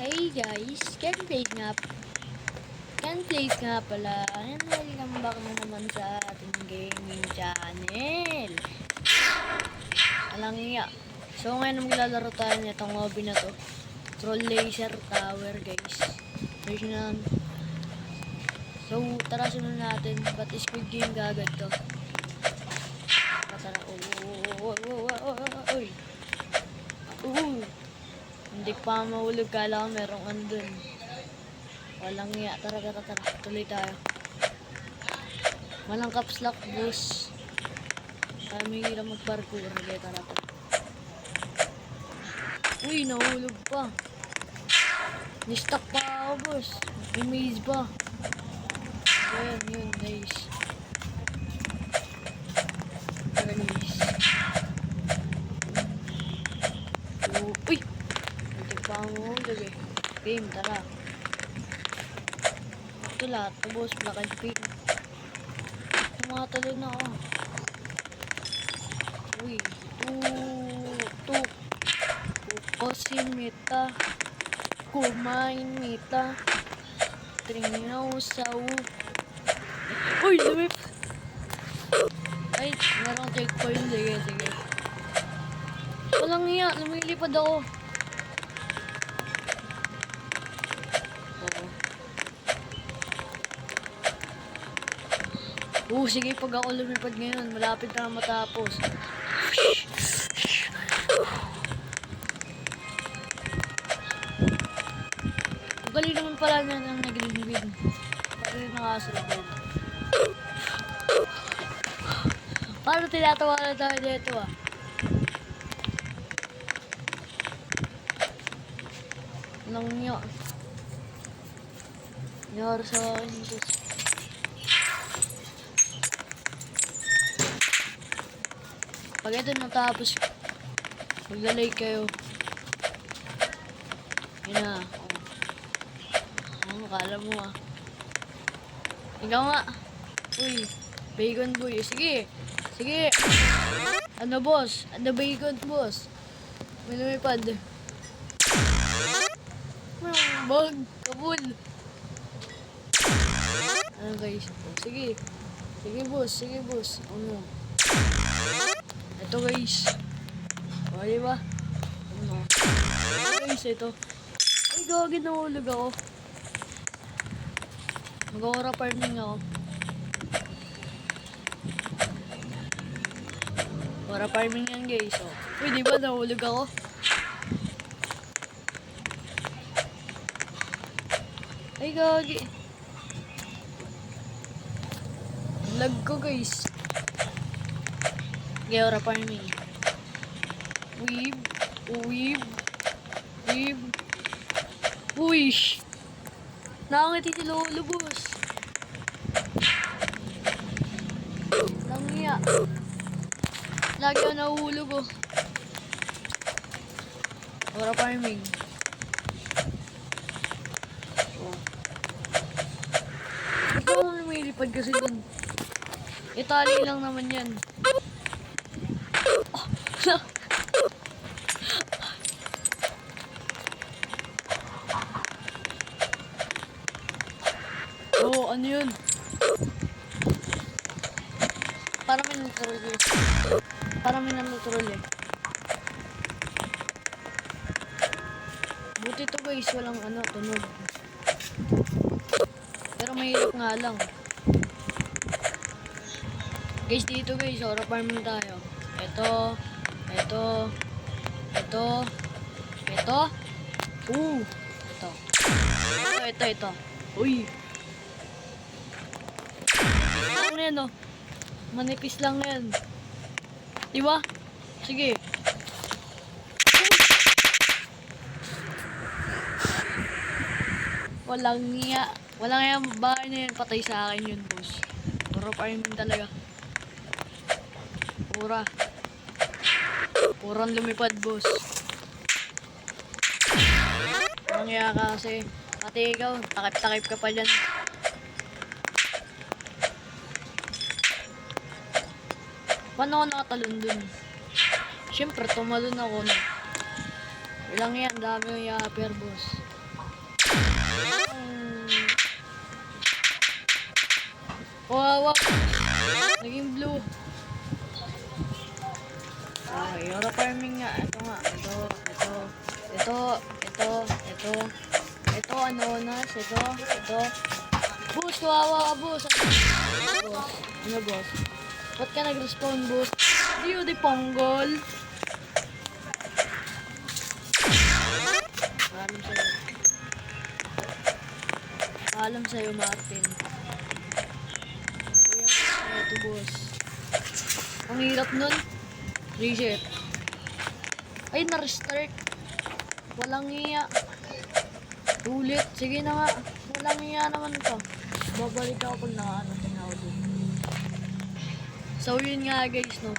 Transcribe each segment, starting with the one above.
Hey guys, Kenplays nga pala, and welcome back na naman sa ating gaming channel. Alang niya. So ngayon maglalaro tayo nitong hobby na to. Troll Laser Tower guys. Version. So tara sunod natin. But Squid Game gagad to. Tara. Oy. Hindi pa mahulog, kala ko merong andun. Walang iya. Tara. Tuloy tayo. Walang caps lock, boss. Kami hirap mag-parkour. Okay, tara. Uy, nahulog pa. Ni-stuck pa ako, boss. May maze pa. Ayan, yun, nice. Tara, guys. Uy! Hindi pa ako mahulog eh. Game, tara. Ito lahat, ito boss, black and pink. Tumatalo na ako. Uy, tuk. Kukosin meta. Kumain meta. Tringaw saw. Uy, lumip. Ay, merong checkpoint. Sige. Walang iya, lumilipad ako. Sige, pag ako lumipad ngayon, malapit na matapos. Ang galing naman pala na ng nag-win. Pati nakasalabog. Paano tinatawa na tayo dito ah? Nang nyo. Nangyari sa akin dito. Pag ito natapos, maglalay kayo. Yun na. Kala mo ah. Ikaw nga. Uy, bacon boy. Sige. Ano boss? Ano bacon boss? May lumipad. Bag, kabul. Ano guys? Sige boss. Ano? Ito guys. O, diba? Ano? Guys, ito. Ay, gagawin, nahulog ako. Mag-aura farming ako. Aura farming yan guys. O. Uy, diba nahulog ako? Ay, gagi. Lag ko guys. Aura farming. Weave. Uish! Nakangiti si Lolo, boss. Langiya. Lagi ako nahuhulog, oh. Aura farming. Oh. Ikaw ang lumilipad kasi dun. Itali lang naman yan. Oh, ano yun? Parang may natural eh. Buti to guys, walang tunog. Pero mahirap nga lang. Guys, dito guys, aura farming tayo. Ito. Ito. Uy. Ano yan, oh. Manipis lang yan. Diba? Sige. Walang nga bahay na yan. Patay sa akin yun, boss. Aura farming talaga. Purang lumipad, boss. Nangyaya ka kasi. Pati ikaw, takip ka pa dyan. Paano ako nakatalon dun? Siyempre, tumalon ako. Ilang yan, dami yung yapper, boss. Wow, naging blue. Okay, Euro farming nga. Ito nga. Ito, anonas. Ito. Boss, kawawa ka, boss. Ano, boss? Ba't ka nag-respawn, boss? Dio di ponggol. Paalam sa'yo, Martin. Kuya, ito, boss. Ang hirap nun. Reset. Ay, na-restart. Walang iya. Ulit. Sige na nga. Walang iya naman to. Babalik ako pag nakaano ako dun. So, yun nga guys, no.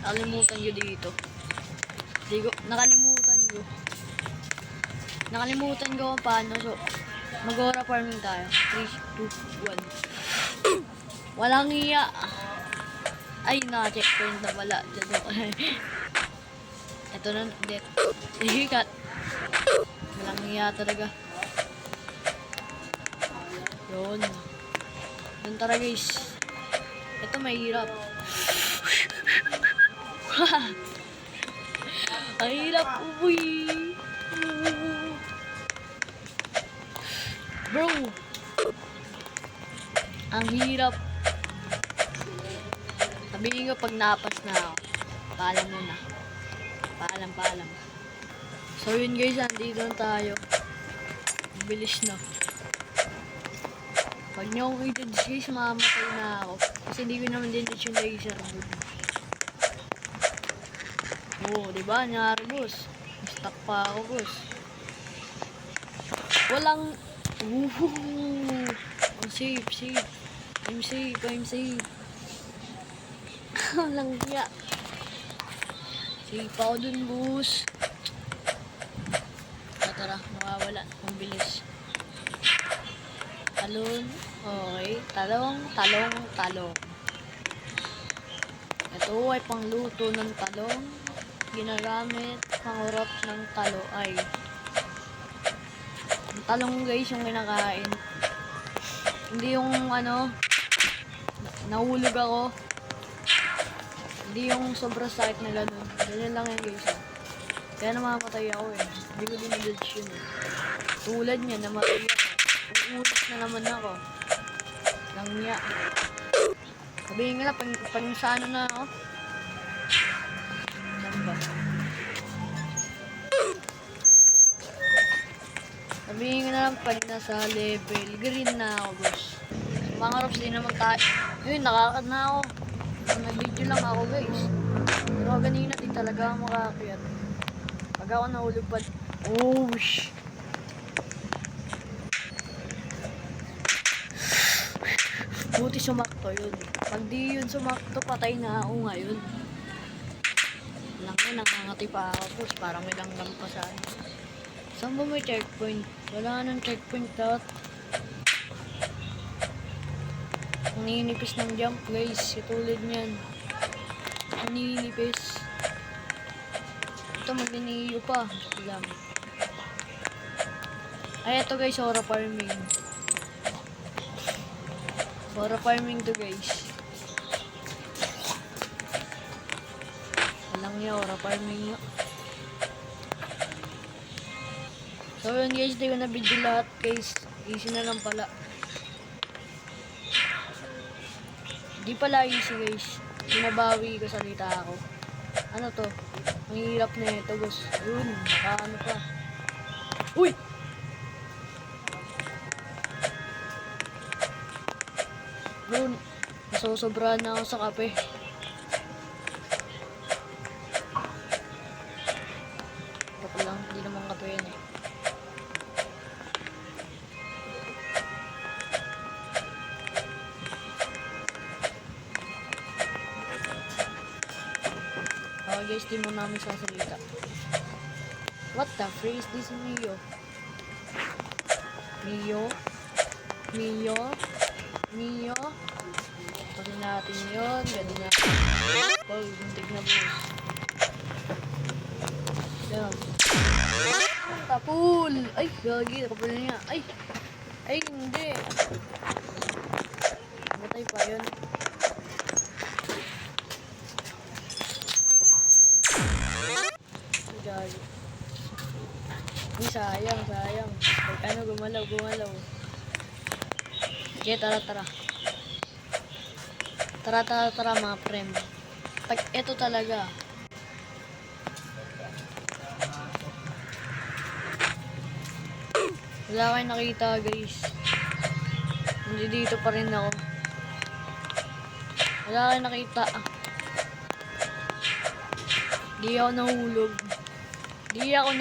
Nakalimutan ko dito. Nakalimutan ko kung paano. So, mag-aura farming tayo. 3, 2, 1. Walang iya. Ay, naka-checkpoint na pala. Ito na, death. Ihikat. Walang iya talaga. Yun. Yun tara guys. Ito mahirap. Ang hirap. Uy. Bro. Ang hirap. Sabihin ko pag napas na ako. Paalam muna. Paalam. So yun guys, andito na tayo. Bilis na. Pag niyo akong i-judge guys, mamamatay na ako. Kasi hindi ko naman din yung laser. Oo, diba? Nangyari, boss. Stuck pa ako, boss. Walang... I'm safe. I'm safe. Walang hiya. Safe ako dun, boss. Tara, nawawala. Ang bilis. Talon. Okay. Talong. Ito ay pangluto ng talong. Ginagamit pangurap ng talo ay ang talong guys yung kinakain. Hindi yung ano nahulog ako. Hindi yung sobrang sakit na gano'n. Ganyan lang yan guys. Kaya namamatay ako eh. Hindi ko din i-judge yun eh. Tulad niya, namatay ako. Uulit na naman ako. Langya. Sabihin nga lang, pag sa ano na ako. Saan ba? Sabihin nga lang, pag nasa level, green na ako, boss. Mga rops din naman tayo. Yun, nakakad na ako. Nag-video lang ako, guys. Pero ganina, di talaga ako makakiyat. Pag ako nahulog pa, oh, shh. Buti sumakto yun. Pag di yun sumakto, patay na ako ngayon. Lang yun, nangangati pa ako, boss. Parang may langgam pa sa akin. Saan ba may checkpoint? Wala nang checkpoint dot. Ang ninipis ng jump, guys. Katulad niyan. Ang ninipis. Ito, magniniyo pa. Lang. Ay, ito guys, aura farming. Aura farming to guys. Walang niya, aura farming nga. So yun guys, di ko na video lahat guys. Easy na lang pala. Di pala easy guys. Binabawi ko, salita ako. Ano to? Ang hirap na ito guys. Yun, ano pa. Uy! Bro, nasusobrahan na ako sa kape. Baka lang, hindi naman kape yan eh. Okay guys, di mo namin sasalita. What the freak is this, Mio? Mio? Pagin natin yun. Gano'n na. Pag buntig na boss. Yan. Tapos. Lul! Ay, gagi. Kapal niya. Ay! Ay, hindi. Matay pa yun. Ay, gagi. Ay, sayang, sayang. Pag ano, gumalaw, gumalaw. Okay, tara, tara. Tara, tara, tara, mga friend. Pag ito talaga. Wala kayong nakita, guys. Hindi dito pa rin ako. Wala kayong nakita. Di ako nahulog. Di ako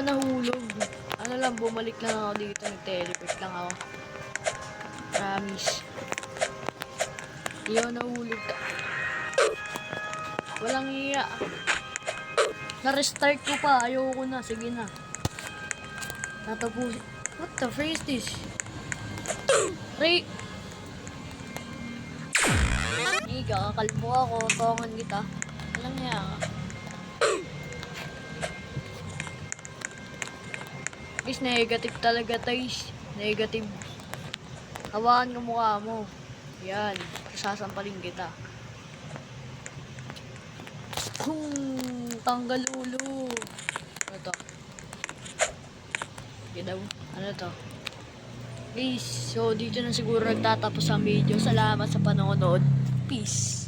nahulog. Ano lang, bumalik lang ako dito. Nag-teleport lang ako. Promise. Di ako nahulog. Walang iya. Na-restart ko pa. Ayoko na. Sige na. Natapusin. What the freak is this? Ray! Iga, kakalbo ako. Tongan kita. Walang iya ka. Guys, negative talaga, guys. Negative. Hawakan ka mukha mo. Yan. Sasampalin kita. Tanggal ulo. Ano to? Daw. Ano to? Guys, so dito na siguro nagtatapos ang video. Salamat sa panonood. Peace.